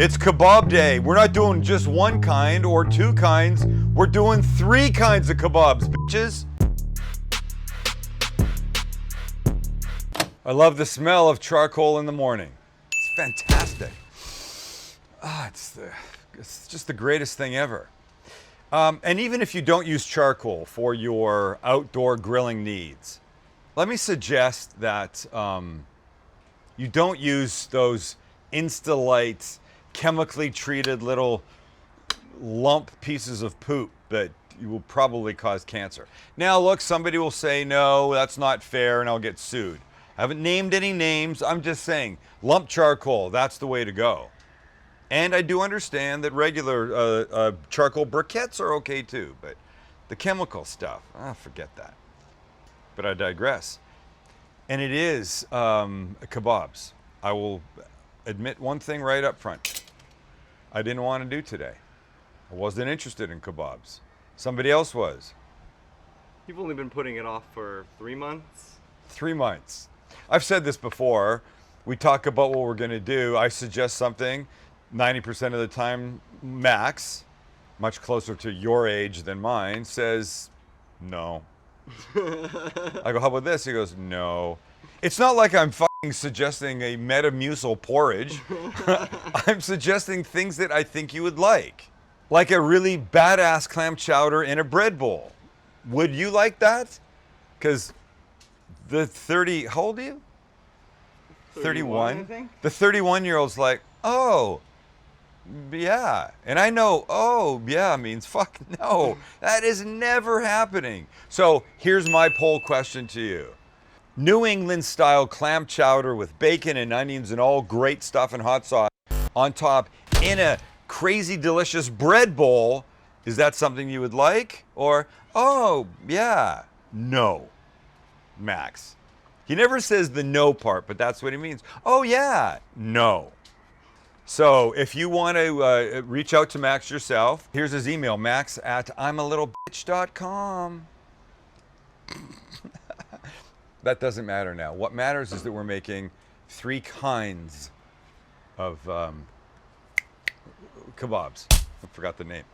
It's kebab day. We're not doing just one kind or two kinds. We're doing 3 kinds of kebabs, bitches. I love the smell of charcoal in the morning. It's fantastic. It's just the greatest thing ever. And even if you don't use charcoal for your outdoor grilling needs, let me suggest that you don't use those Insta-Lite, chemically treated little lump pieces of poop that you will probably cause cancer. Now, look, somebody will say, no, that's not fair, and I'll get sued. I haven't named any names. I'm just saying, lump charcoal, that's the way to go. And I do understand that regular charcoal briquettes are okay too, but the chemical stuff, forget that. But I digress. And it is kebabs. I will admit one thing right up front. I didn't want to do today. I wasn't interested in kebabs. Somebody else was. You've only been putting it off for 3 months? 3 months. I've said this before. We talk about what we're going to do. I suggest something. 90% of the time, Max, much closer to your age than mine, says no. I go, how about this? He goes, no. It's not like I'm fucking suggesting a Metamucil porridge. I'm suggesting things that I think you would like a really badass clam chowder in a bread bowl. Would you like that? Because the 30, how old are you? 31? I think. The 31-year-old's like, oh, yeah. And I know, oh, yeah means fuck no. That is never happening. So here's my poll question to you. New England style clam chowder with bacon and onions and all great stuff and hot sauce on top in a crazy delicious bread bowl. Is that something you would like? Or, oh, yeah, no, Max. He never says the no part, but that's what he means. Oh, yeah, no. So if you want to reach out to Max yourself, here's his email, max@imalittlebitch.com. That doesn't matter now. What matters is that we're making 3 kinds of kebabs. I forgot the name.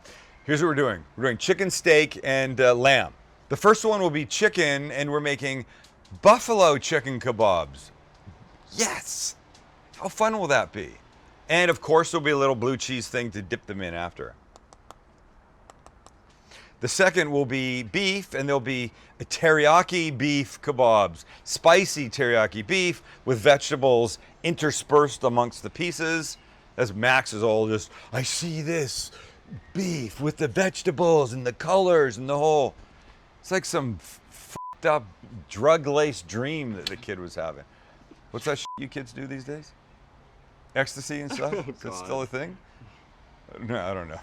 Here's what we're doing. We're doing chicken, steak, and lamb. The first one will be chicken, and we're making buffalo chicken kebabs. Yes! How fun will that be? And of course, there'll be a little blue cheese thing to dip them in after. The second will be beef, and there'll be a teriyaki beef kebabs. Spicy teriyaki beef with vegetables interspersed amongst the pieces. As Max is all just, I see this beef with the vegetables and the colors and the whole. It's like some fucked up drug-laced dream that the kid was having. What's that shit you kids do these days? Ecstasy and stuff? Is that still a thing? No, I don't know.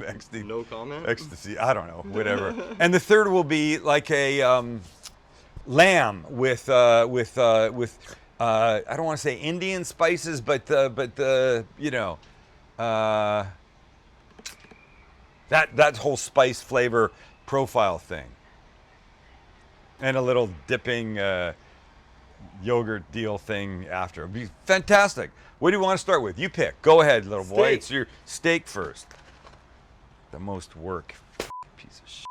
Ecstasy. No comment? Ecstasy, I don't know, whatever. And the third will be like a lamb with I don't want to say Indian spices, but you know, that whole spice flavor profile thing. And a little dipping yogurt deal thing after. It'd be fantastic. What do you want to start with? You pick. Go ahead, little boy. Steak. It's your steak first. The most work. Piece of shit.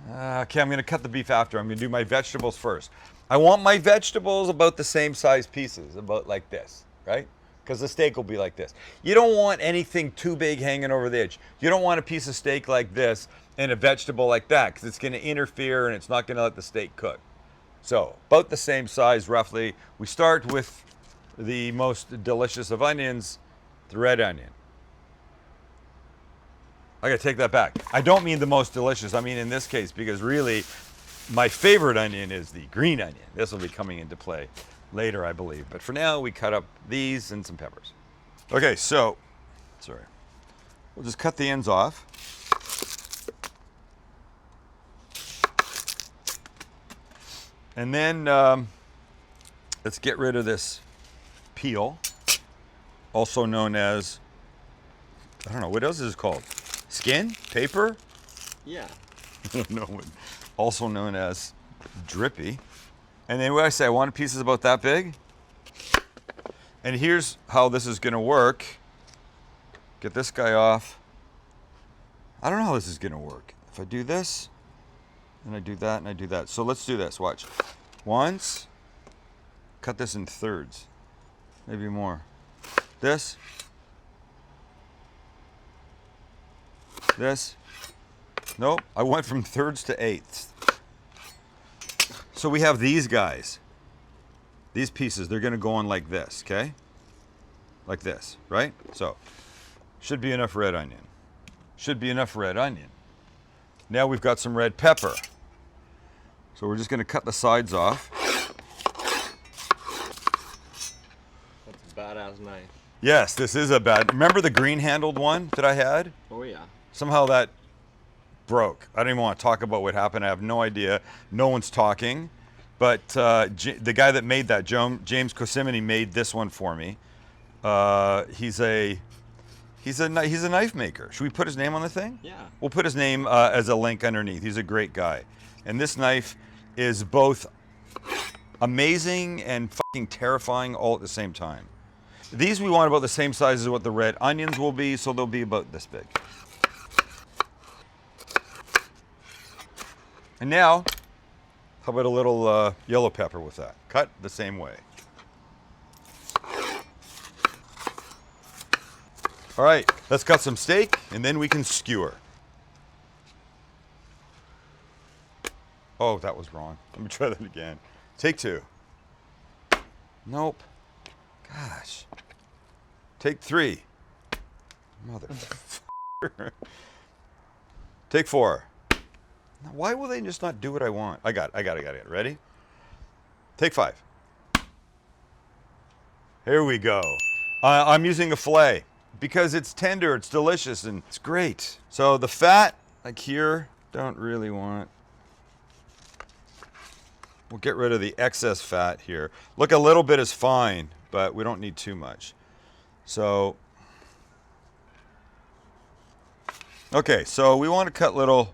Okay, I'm going to cut the beef after. I'm going to do my vegetables first. I want my vegetables about the same size pieces, about like this, right? Because the steak will be like this. You don't want anything too big hanging over the edge. You don't want a piece of steak like this and a vegetable like that, because it's going to interfere and it's not going to let the steak cook. So, about the same size roughly. We start with the most delicious of onions, the red onion. I gotta take that back. I don't mean the most delicious, I mean in this case, because really my favorite onion is the green onion. This will be coming into play later, I believe. But for now, we cut up these and some peppers. Okay, so, sorry. We'll just cut the ends off. And then let's get rid of this peel, also known as, I don't know, what else is it called? Skin? Paper? Yeah. I don't know. Also known as drippy. And then what I say, I want pieces about that big. And here's how this is going to work. Get this guy off. I don't know how this is gonna work. If I do this, and I do that, and I do that. So let's do this, watch. Once, cut this in thirds, maybe more. This. This. Nope, I went from thirds to eighths. So we have these guys. These pieces, they're gonna go on like this, okay? Like this, right? So, should be enough red onion. Should be enough red onion. Now we've got some red pepper. So we're just gonna cut the sides off. That's a badass knife. Yes, this is a bad, remember the green handled one that I had? Oh yeah. Somehow that broke. I don't even want to talk about what happened. I have no idea. No one's talking. But the guy that made that, James Cosimini, made this one for me. He's a knife maker. Should we put his name on the thing? Yeah. We'll put his name as a link underneath. He's a great guy. And this knife is both amazing and fucking terrifying all at the same time. These we want about the same size as what the red onions will be, so they'll be about this big. And now, how about a little yellow pepper with that? Cut the same way. All right, let's cut some steak and then we can skewer. Oh, that was wrong. Let me try that again. Take two. Nope. Gosh. Take three. Motherfucker. Take four. Now, why will they just not do what I want? I got it. Ready? Take five. Here we go. I'm using a fillet because it's tender, it's delicious, and it's great. So the fat, like here, don't really want. We'll get rid of the excess fat here. Look, a little bit is fine, but we don't need too much. So, okay, so we want to cut little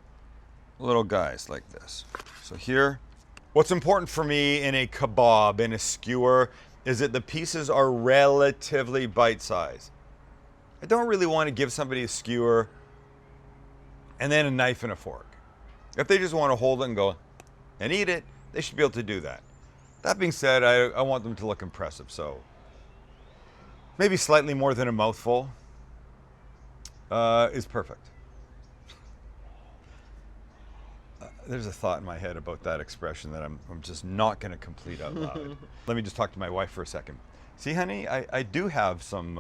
guys like this. So here, what's important for me in a kebab, in a skewer, is that the pieces are relatively bite-sized. I don't really want to give somebody a skewer and then a knife and a fork. If they just want to hold it and go and eat it, they should be able to do that. That being said, I want them to look impressive, so maybe slightly more than a mouthful is perfect. There's a thought in my head about that expression that I'm just not going to complete out loud. Let me just talk to my wife for a second. See, honey, I do have some,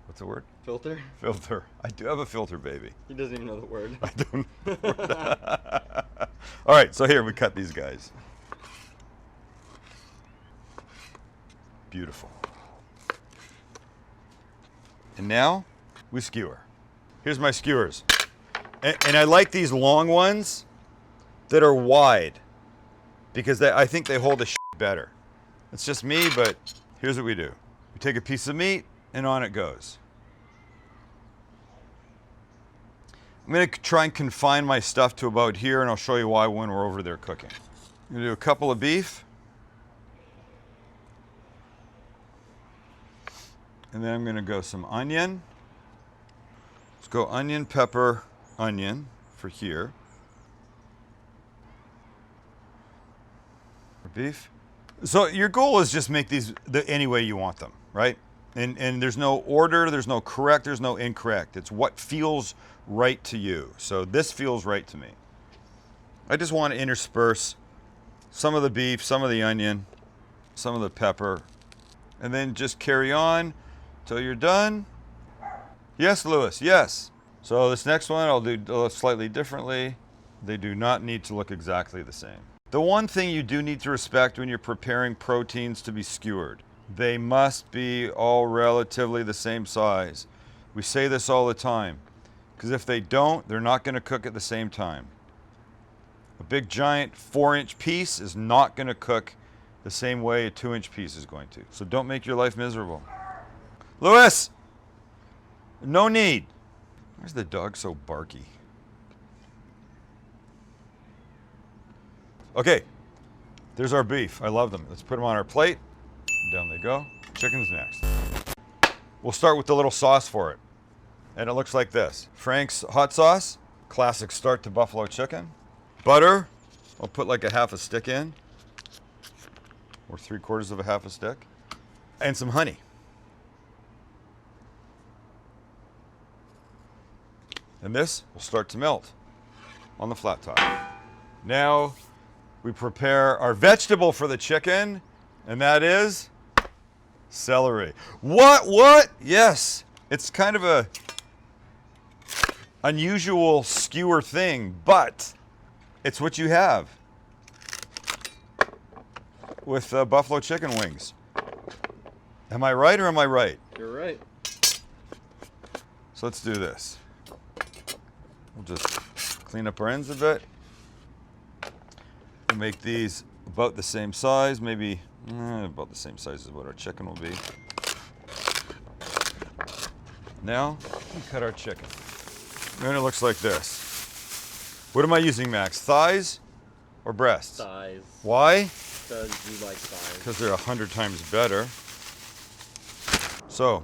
what's the word? Filter? Filter. I do have a filter, baby. He doesn't even know the word. I don't know the word. All right, so here we cut these guys. Beautiful. And now we skewer. Here's my skewers. And I like these long ones that are wide because I think they hold the shit better. It's just me, but here's what we do. We take a piece of meat and on it goes. I'm gonna try and confine my stuff to about here and I'll show you why when we're over there cooking. I'm gonna do a couple of beef. And then I'm gonna go some onion. Let's go onion, pepper, onion for here. For beef. So your goal is just make these any way you want them, right? And there's no order, there's no correct, there's no incorrect. It's what feels right to you. So this feels right to me. I just want to intersperse some of the beef, some of the onion, some of the pepper, and then just carry on till you're done. Yes, Lewis, yes. So this next one I'll do slightly differently. They do not need to look exactly the same. The one thing you do need to respect when you're preparing proteins to be skewered, they must be all relatively the same size. We say this all the time, because if they don't, they're not going to cook at the same time. A big giant 4-inch piece is not going to cook the same way a 2-inch piece is going to. So don't make your life miserable. Lewis! No need. Why's the dog so barky? Okay, there's our beef. I love them. Let's put them on our plate. Down they go. Chicken's next. We'll start with the little sauce for it. And it looks like this. Frank's hot sauce, classic start to buffalo chicken. Butter, I'll put like a half a stick in, or 3/4 of a half a stick. And some honey. And this will start to melt on the flat top. Now we prepare our vegetable for the chicken, and that is celery. What? Yes, it's kind of a unusual skewer thing, but it's what you have with buffalo chicken wings. Am I right or am I right? You're right. So let's do this. We'll just clean up our ends a bit. We'll make these about the same size, maybe about the same size as what our chicken will be. Now, we cut our chicken. And it looks like this. What am I using, Max? Thighs or breasts? Thighs. Why? Because you like thighs. Because they're 100 times better. So,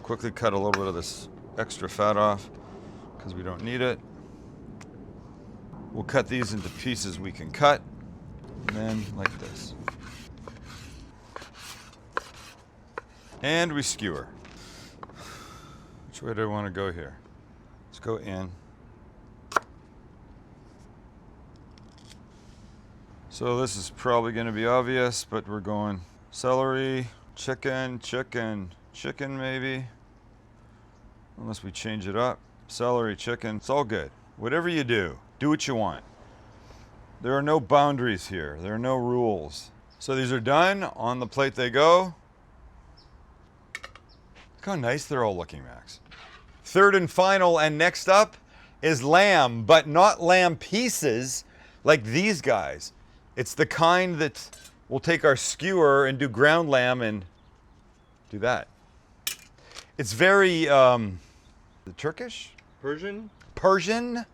quickly cut a little bit of this extra fat off because we don't need it. We'll cut these into pieces we can cut, and then like this. And we skewer. Which way do I want to go here? Let's go in. So this is probably going to be obvious, but we're going celery, chicken maybe. Unless we change it up. Celery, chicken, it's all good. Whatever you do what you want. There are no boundaries here. There are no rules. So these are done. On the plate they go. Look how nice they're all looking, Max. Third and final, and next up is lamb, but not lamb pieces like these guys. It's the kind that we'll take our skewer and do ground lamb and do that. It's very Turkish? Persian? Persian?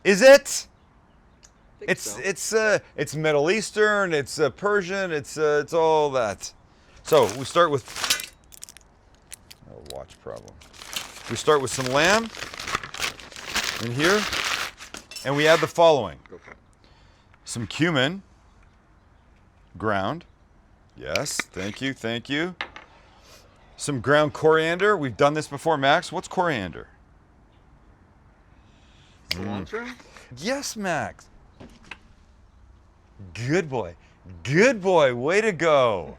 Is it? I think It's Middle Eastern, it's Persian, it's all that. So we start with a watch problem. We start with some lamb in here, and we add the following: some cumin, ground. Yes, thank you. Some ground coriander. We've done this before, Max. What's coriander? Cilantro? Yes, Max. Good boy. Way to go.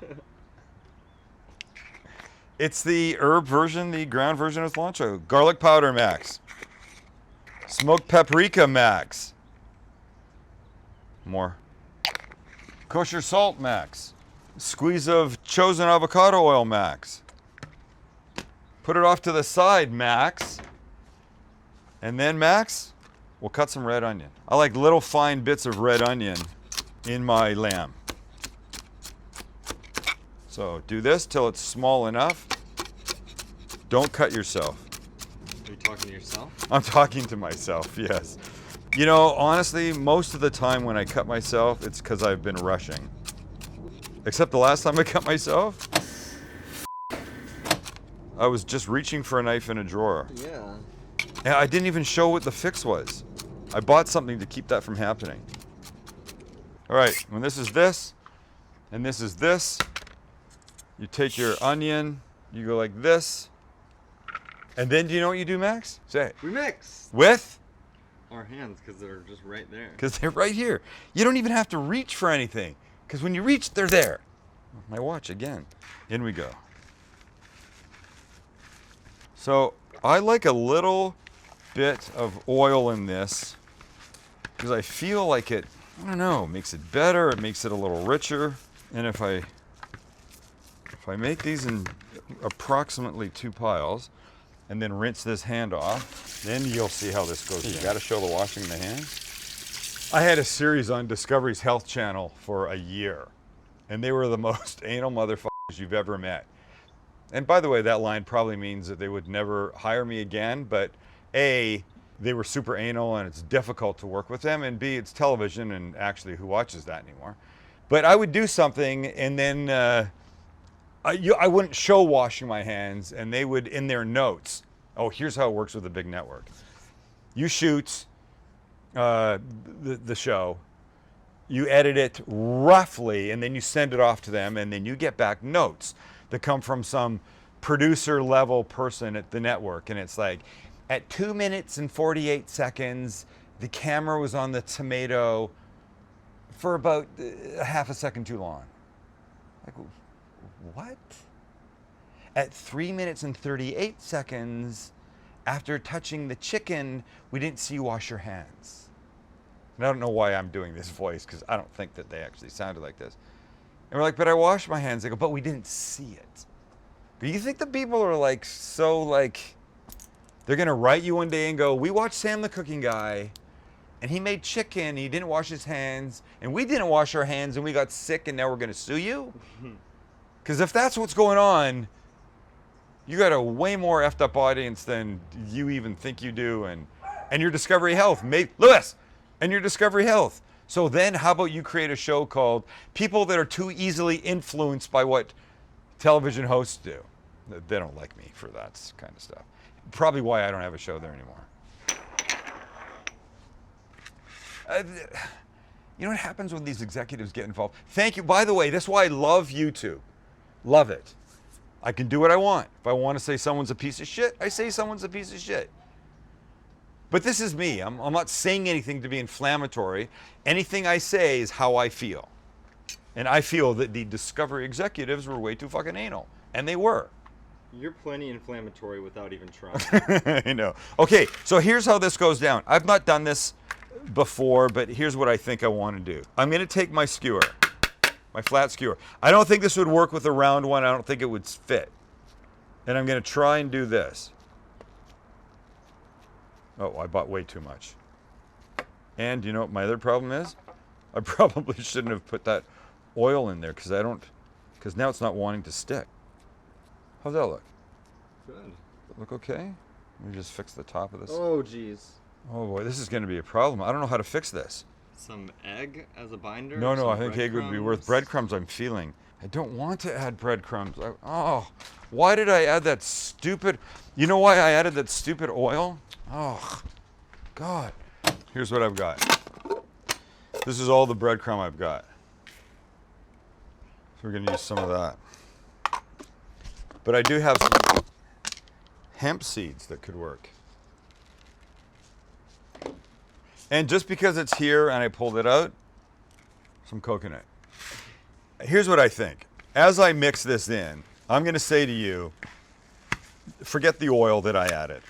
It's the herb version, the ground version of cilantro. Garlic powder, Max. Smoked paprika, Max. More. Kosher salt, Max. Squeeze of chosen avocado oil, Max. Put it off to the side, Max. And then, Max, we'll cut some red onion. I like little fine bits of red onion in my lamb. So do this till it's small enough. Don't cut yourself. Are you talking to yourself? I'm talking to myself, yes. You know, honestly, most of the time when I cut myself, it's because I've been rushing. Except the last time I cut myself, I was just reaching for a knife in a drawer. Yeah. And I didn't even show what the fix was. I bought something to keep that from happening. All right, when this is this, and this is this, you take your onion, you go like this, and then do you know what you do, Max? Say it. We mix With? our hands because they're just right there. Because they're right here. You don't even have to reach for anything, because when you reach, they're there. My watch again. In we go. So I like a little bit of oil in this because I feel like it, I don't know, makes it better. It makes it a little richer. And if I make these in approximately 2 piles and then rinse this hand off, then you'll see how this goes. You got to show the washing the hands. I had a series on Discovery's Health Channel for a year, and they were the most anal motherfuckers you've ever met. And by the way, that line probably means that they would never hire me again, but A, they were super anal and it's difficult to work with them, and B, it's television and actually who watches that anymore? But I would do something and then I wouldn't show washing my hands, and they would, in their notes, oh, here's how it works with a big network. You shoot the show, you edit it roughly, and then you send it off to them, and then you get back notes that come from some producer level person at the network. And it's like, at 2 minutes and 48 seconds, the camera was on the tomato for about a half a second too long. Like, what? At 3 minutes and 38 seconds, after touching the chicken, we didn't see you wash your hands. And I don't know why I'm doing this voice, because I don't think that they actually sounded like this. And we're like, but I washed my hands. They go, but we didn't see it. Do you think the people are like, so like, they're going to write you one day and go, we watched Sam the Cooking Guy, and he made chicken, he didn't wash his hands, and we didn't wash our hands, and we got sick, and now we're going to sue you? Because if that's what's going on, you got a way more effed up audience than you even think you do, and your Discovery Health, Lewis, and your Discovery Health. So then how about you create a show called People That Are Too Easily Influenced by What Television Hosts Do? They don't like me for that kind of stuff. Probably why I don't have a show there anymore. You know what happens when these executives get involved? Thank you. By the way, that's why I love YouTube. Love it. I can do what I want. If I want to say someone's a piece of shit, I say someone's a piece of shit. But this is me. I'm not saying anything to be inflammatory. Anything I say is how I feel. And I feel that the Discovery executives were way too fucking anal. And they were. You're plenty inflammatory without even trying. I know. Okay, so here's how this goes down. I've not done this before, but here's what I think I want to do. I'm going to take my skewer, my flat skewer. I don't think this would work with a round one. I don't think it would fit. And I'm going to try and do this. Oh, I bought way too much. And you know what my other problem is? I probably shouldn't have put that oil in there because now it's not wanting to stick. How's that look? Good. Look okay? Let me just fix the top of this. Oh, jeez. Oh boy, this is going to be a problem. I don't know how to fix this. Some egg as a binder? No, I think egg would be worth breadcrumbs. I'm feeling. I don't want to add breadcrumbs. Why did I add that stupid? You know why I added that stupid oil? Oh, God. Here's what I've got. This is all the breadcrumb I've got. So we're going to use some of that. But I do have some hemp seeds that could work. And just because it's here and I pulled it out, some coconut. Here's what I think. As I mix this in, I'm going to say to you, forget the oil that I added.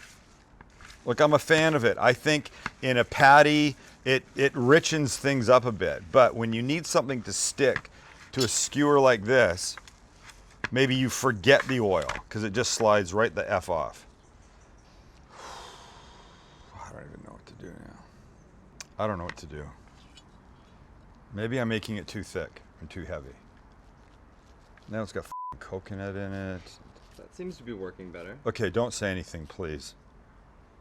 Look, I'm a fan of it. I think in a patty, it richens things up a bit. But when you need something to stick to a skewer like this, maybe you forget the oil because it just slides right the F off. I don't even know what to do now. I don't know what to do. Maybe I'm making it too thick and too heavy. Now it's got coconut in it. That seems to be working better. Okay, don't say anything, please.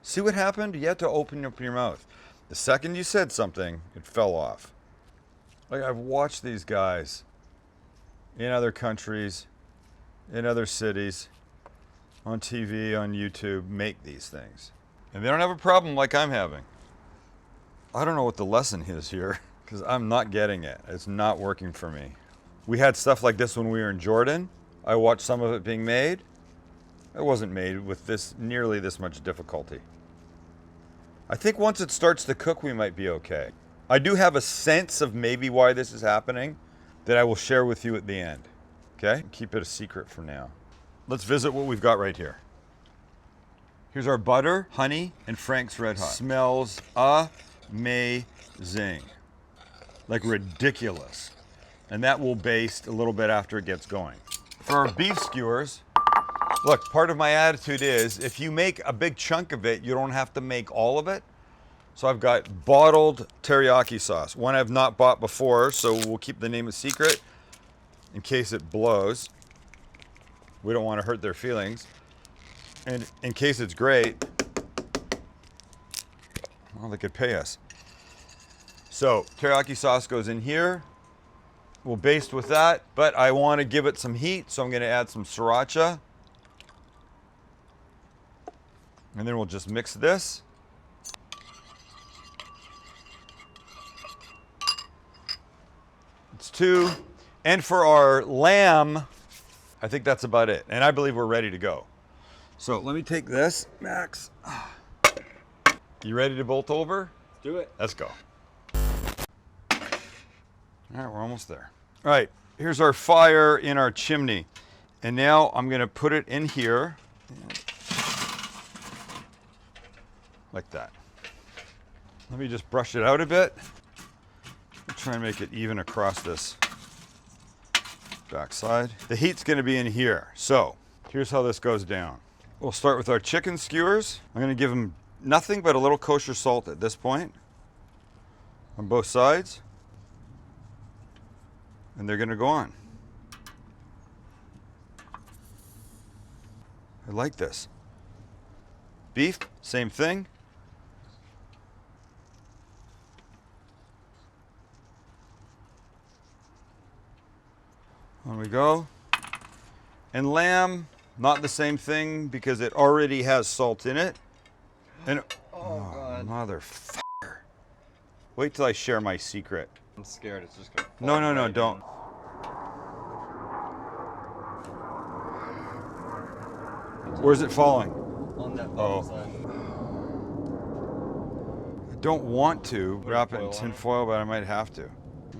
See what happened? You had to open up your mouth. The second you said something, it fell off. Like, I've watched these guys in other countries, in other cities, on TV, on YouTube, make these things. And they don't have a problem like I'm having. I don't know what the lesson is here, because I'm not getting it. It's not working for me. We had stuff like this when we were in Jordan. I watched some of it being made. It wasn't made with nearly this much difficulty. I think once it starts to cook, we might be okay. I do have a sense of maybe why this is happening that I will share with you at the end. Okay? Keep it a secret for now. Let's visit what we've got right here. Here's our butter, honey, and Frank's Red Hot. Smells amazing. Like ridiculous. And that will baste a little bit after it gets going. For our beef skewers, look, part of my attitude is if you make a big chunk of it, you don't have to make all of it. So I've got bottled teriyaki sauce, one I've not bought before, so we'll keep the name a secret in case it blows. We don't want to hurt their feelings. And in case it's great, well, they could pay us. So teriyaki sauce goes in here. We'll baste with that, but I want to give it some heat, so I'm going to add some sriracha. And then we'll just mix this. It's 2. And for our lamb, I think that's about it. And I believe we're ready to go. So let me take this, Max. You ready to bolt over? Do it. Let's go. All right, we're almost there. All right, here's our fire in our chimney. And now I'm gonna put it in here. Like that. Let me just brush it out a bit. Try and make it even across this backside. The heat's gonna be in here. So here's how this goes down. We'll start with our chicken skewers. I'm gonna give them nothing but a little kosher salt at this point on both sides. And they're gonna go on. I like this. Beef, same thing. On we go. And lamb, not the same thing because it already has salt in it. And Oh, God. motherfucker. Wait till I share my secret. I'm scared it's just gonna fall No, no, no, right don't. in. Where's it falling? On that Oh. bottom side. I don't want to wrap it in foil on tin it? foil, but I might have to.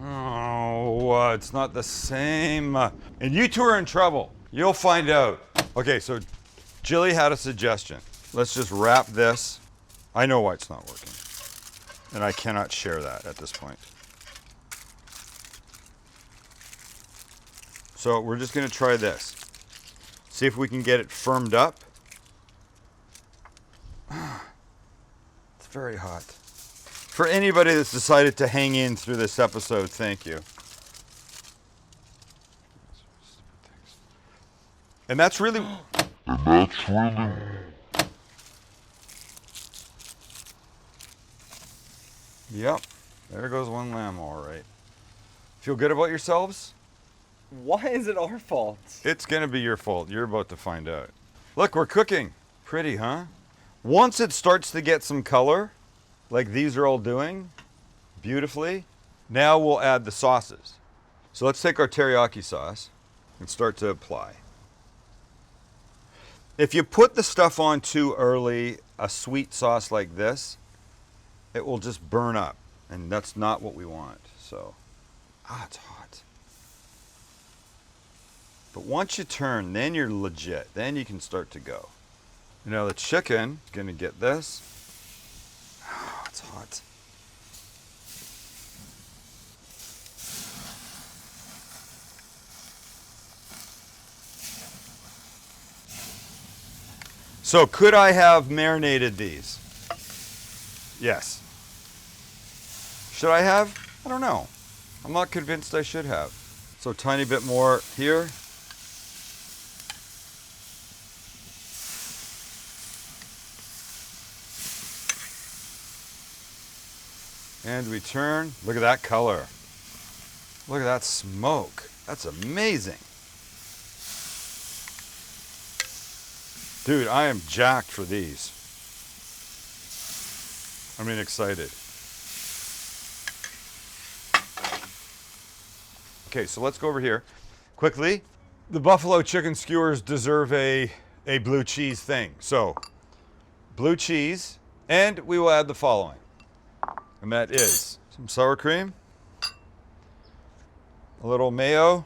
Oh, it's not the same. And you two are in trouble. You'll find out. Okay, so Jilly had a suggestion. Let's just wrap this. I know why it's not working. And I cannot share that at this point. So we're just gonna try this. See if we can get it firmed up. It's very hot. For anybody that's decided to hang in through this episode, thank you. And that's really... Yep, there goes one lamb, all right. Feel good about yourselves? Why is it our fault? It's gonna be your fault. You're about to find out. Look, we're cooking. Pretty, huh? Once it starts to get some color, like these are all doing beautifully, now we'll add the sauces. So let's take our teriyaki sauce and start to apply. If you put the stuff on too early, a sweet sauce like this, it will just burn up, and that's not what we want. So, it's hot. But once you turn, then you're legit. Then you can start to go. Now the chicken is gonna get this. It's hot. So could I have marinated these? Yes. Should I have? I don't know. I'm not convinced I should have. So a tiny bit more here. And we turn. Look at that color. Look at that smoke. That's amazing. Dude, I am jacked for these. I mean, excited. Okay, so let's go over here quickly. The buffalo chicken skewers deserve a blue cheese thing. So, blue cheese, and we will add the following. And that is some sour cream, a little mayo,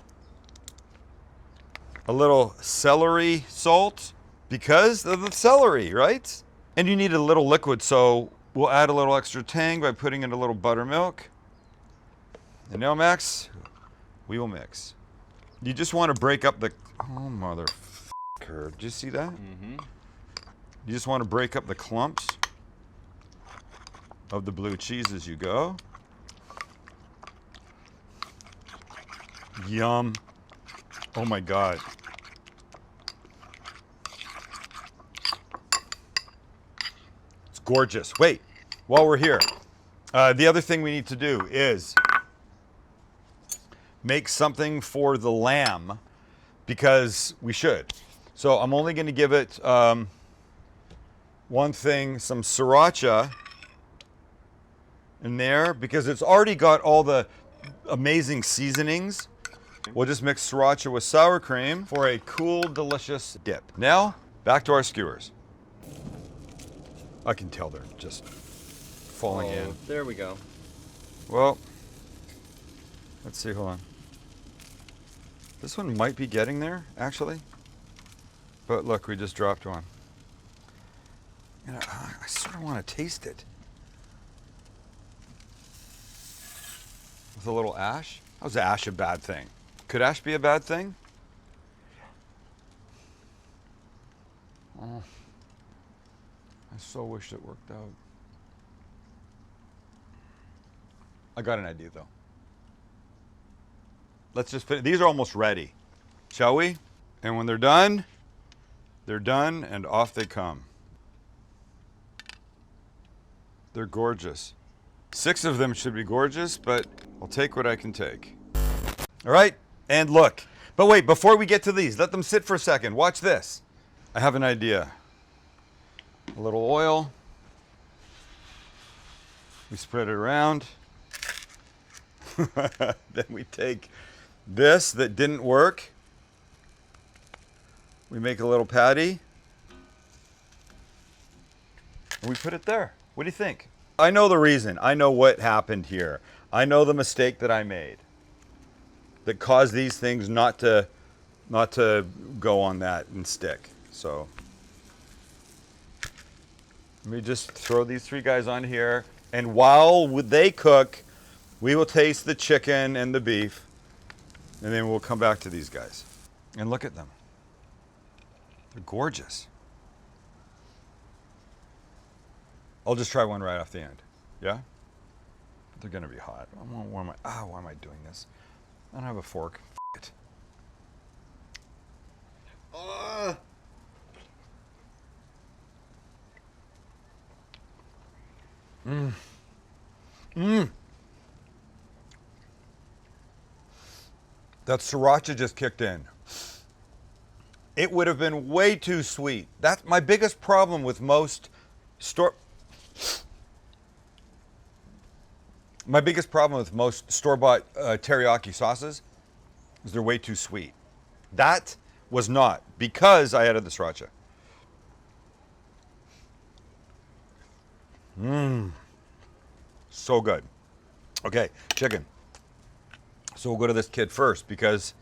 a little celery salt, because of the celery, right? And you need a little liquid, so we'll add a little extra tang by putting in a little buttermilk. And now, Max, we will mix. You just want to break up the... Oh, motherfucker. Did you see that? Mm-hmm. You just want to break up the clumps of the blue cheese as you go. Yum. Oh my God. It's gorgeous. Wait, while we're here, the other thing we need to do is make something for the lamb because we should. So I'm only going to give it one thing, some sriracha in there because it's already got all the amazing seasonings. We'll just mix sriracha with sour cream for a cool, delicious dip. Now, back to our skewers. I can tell they're just falling in. There we go. Well, let's see, hold on. This one might be getting there, actually. But look, we just dropped one. You know, I sort of want to taste it. With a little ash? How's ash a bad thing? Could ash be a bad thing? Oh, I so wish it worked out. I got an idea though. Let's just finish. These are almost ready, shall we? And when they're done and off they come. They're gorgeous. 6 of them should be gorgeous, but I'll take what I can take. All right, and look. But wait, before we get to these, let them sit for a second. Watch this. I have an idea. A little oil. We spread it around. Then we take this that didn't work. We make a little patty. And we put it there. What do you think? I know the reason. I know what happened here. I know the mistake that I made that caused these things not to go on that and stick. So let me just throw these 3 guys on here, and while they cook, we will taste the chicken and the beef, and then we'll come back to these guys. And look at them. They're gorgeous. I'll just try one right off the end. Yeah? They're gonna be hot. Why am I doing this? I don't have a fork. F it. That sriracha just kicked in. It would have been way too sweet. That's my biggest problem with most store-bought teriyaki sauces is they're way too sweet. That was not, because I added the sriracha. So good. Okay, chicken. So we'll go to this kid first because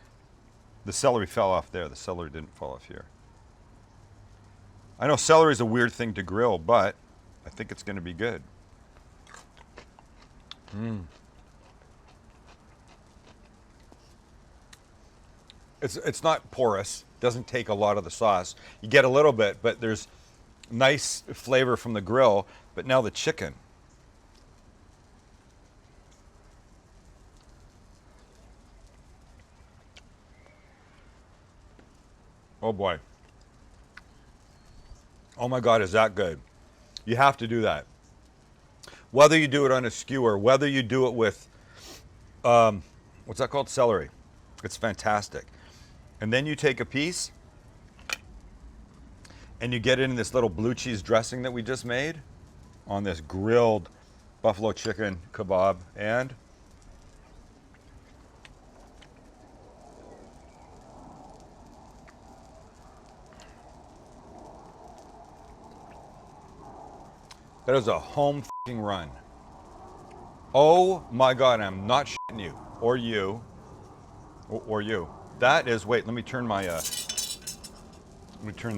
the celery fell off there. The celery didn't fall off here. I know celery is a weird thing to grill, but I think it's going to be good. It's not porous. Doesn't take a lot of the sauce. You get a little bit, but there's nice flavor from the grill. But now the chicken. Oh boy. Oh my God, is that good? You have to do that. Whether you do it on a skewer, whether you do it with, what's that called? Celery. It's fantastic. And then you take a piece and you get it in this little blue cheese dressing that we just made on this grilled buffalo chicken kebab, and that is a home f***ing run. Oh my God, I'm not shitting you, or you, or you. That is, wait, let me turn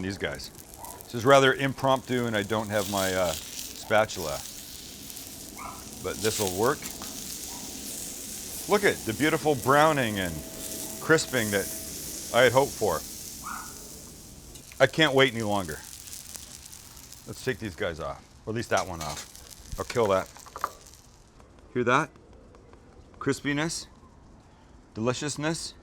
these guys. This is rather impromptu and I don't have my spatula, but this will work. Look at the beautiful browning and crisping that I had hoped for. I can't wait any longer. Let's take these guys off, or at least that one off. I'll kill that. Hear that? Crispiness, deliciousness.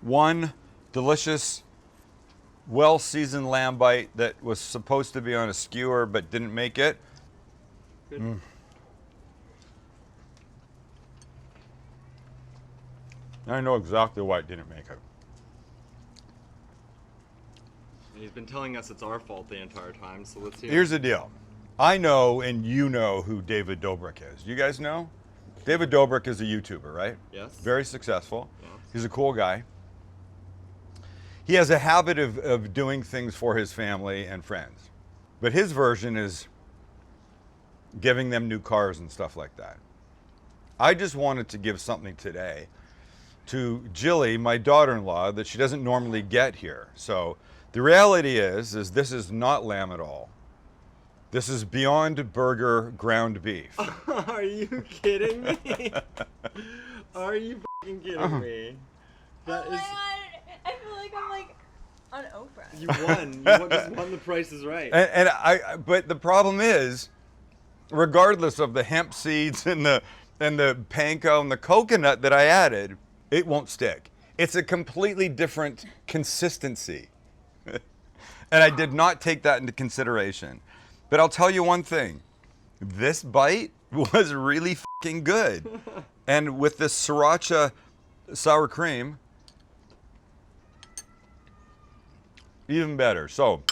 One delicious well-seasoned lamb bite that was supposed to be on a skewer but didn't make it. Good. I know exactly why it didn't make it. He's been telling us it's our fault the entire time, so let's hear. Here's the deal. I know and you know who David Dobrik is. You guys know? David Dobrik is a YouTuber, right? Yes. Very successful. Yes. He's a cool guy. He has a habit of doing things for his family and friends. But his version is giving them new cars and stuff like that. I just wanted to give something today to Jilli, my daughter-in-law, that she doesn't normally get here. So the reality is this is not lamb at all. This is Beyond Burger ground beef. Are you kidding me? Are you fucking kidding me? That Oh my god, I feel like I'm like on Oprah. You won. You just won the Price is Right. But the problem is, regardless of the hemp seeds and the panko and the coconut that I added, it won't stick. It's a completely different consistency. And I did not take that into consideration. But I'll tell you one thing. This bite was really fucking good. And with this sriracha sour cream, even better. So,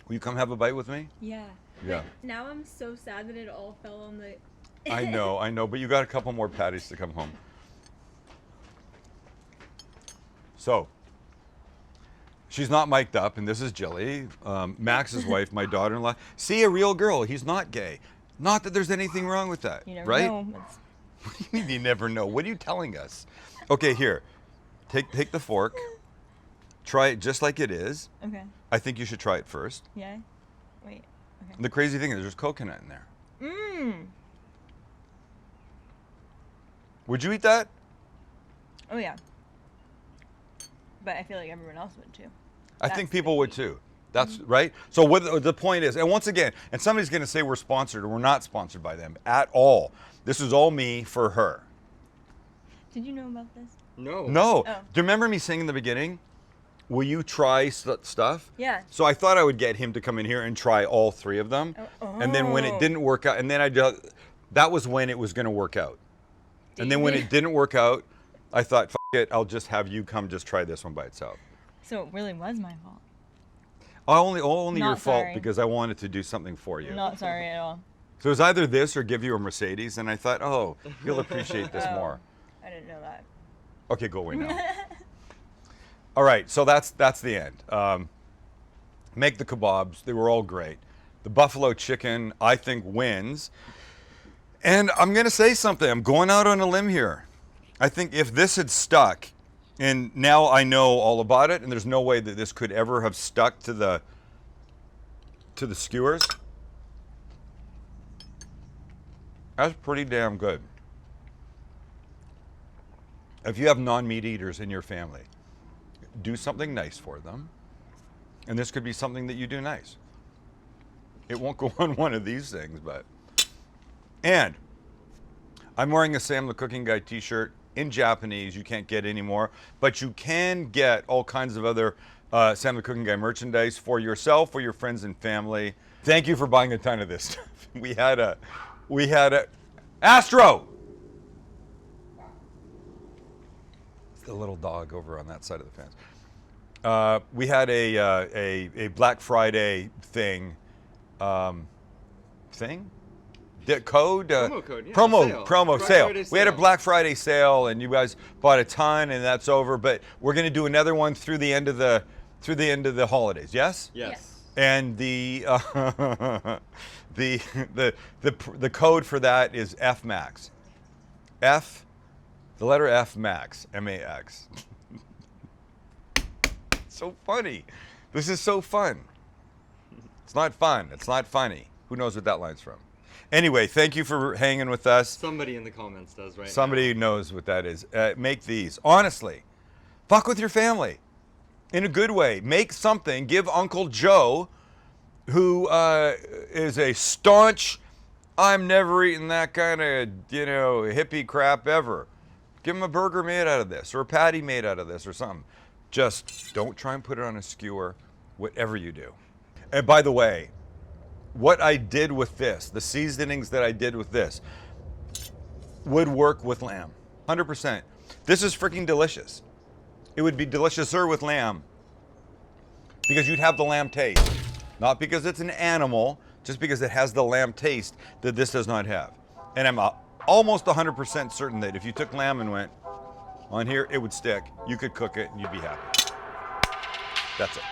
will you come have a bite with me? Yeah. Yeah. But now I'm so sad that it all fell on the. I know, but you got a couple more patties to come home. So, she's not mic'd up, and this is Jilli, Max's wife, my daughter-in-law. See, a real girl. He's not gay. Not that there's anything wrong with that, You never right? know. What do you mean you never know? What are you telling us? Okay, here, take the fork. Try it just like it is. Okay. I think you should try it first. Yeah. Wait. Okay. The crazy thing is there's coconut in there. Mmm. Would you eat that? Oh yeah. But I feel like everyone else would too. I That's think the people would key. too. That's right. So what the point is, and once again, and somebody's going to say we're sponsored, or we're not sponsored by them at all. This is all me for her. Did you know about this? No. No. Oh. Do you remember me saying in the beginning, will you try stuff? Yeah. So I thought I would get him to come in here and try all three of them. And then when it Oh. didn't work out, and then that was when it was going to work out. And then when it didn't work out, I thought, F it, I'll just have you come just try this one by itself. So it really was my fault. Only Not your fault sorry. because I wanted to do something for you. Not sorry at all. So it was either this or give you a Mercedes, and I thought, oh, you'll appreciate this Oh. more. I didn't know that. Okay, go away now. All right, so that's the end. Make the kebabs. They were all great. The buffalo chicken, I think, wins. And I'm going to say something. I'm going out on a limb here. I think if this had stuck, and now I know all about it, and there's no way that this could ever have stuck to the skewers. That's pretty damn good. If you have non-meat eaters in your family, do something nice for them. And this could be something that you do nice. It won't go on one of these things, but. And I'm wearing a Sam the Cooking Guy t-shirt in Japanese. You can't get anymore, but you can get all kinds of other Sam the Cooking Guy merchandise for yourself, for your friends and family. Thank you for buying a ton of this stuff. We had a Astro! It's the little dog over on that side of the fence. We had a Black Friday thing. The code? Promo code, yeah, Promo Black sale. Friday We had a sale. Black Friday sale, and you guys bought a ton, and that's over. But we're going to do another one through the end of the holidays. Yes. Yes. And the the code for that is FMAX. The letter F Max, MAX. So funny. This is so fun. It's not fun. It's not funny. Who knows what that line's from? Anyway, thank you for hanging with us. Somebody in the comments does right Somebody knows what that is. Make these. Honestly, fuck with your family in a good way. Make something. Give Uncle Joe, who is a staunch, I'm never eating that kind of, hippie crap ever. Give him a burger made out of this, or a patty made out of this, or something. Just don't try and put it on a skewer, whatever you do. And by the way, what I did with this, the seasonings that I did with this, would work with lamb. 100%. This is freaking delicious. It would be deliciouser with lamb because you'd have the lamb taste. Not because it's an animal, just because it has the lamb taste that this does not have. And I'm almost 100% certain that if you took lamb and went on here, it would stick. You could cook it and you'd be happy. That's it.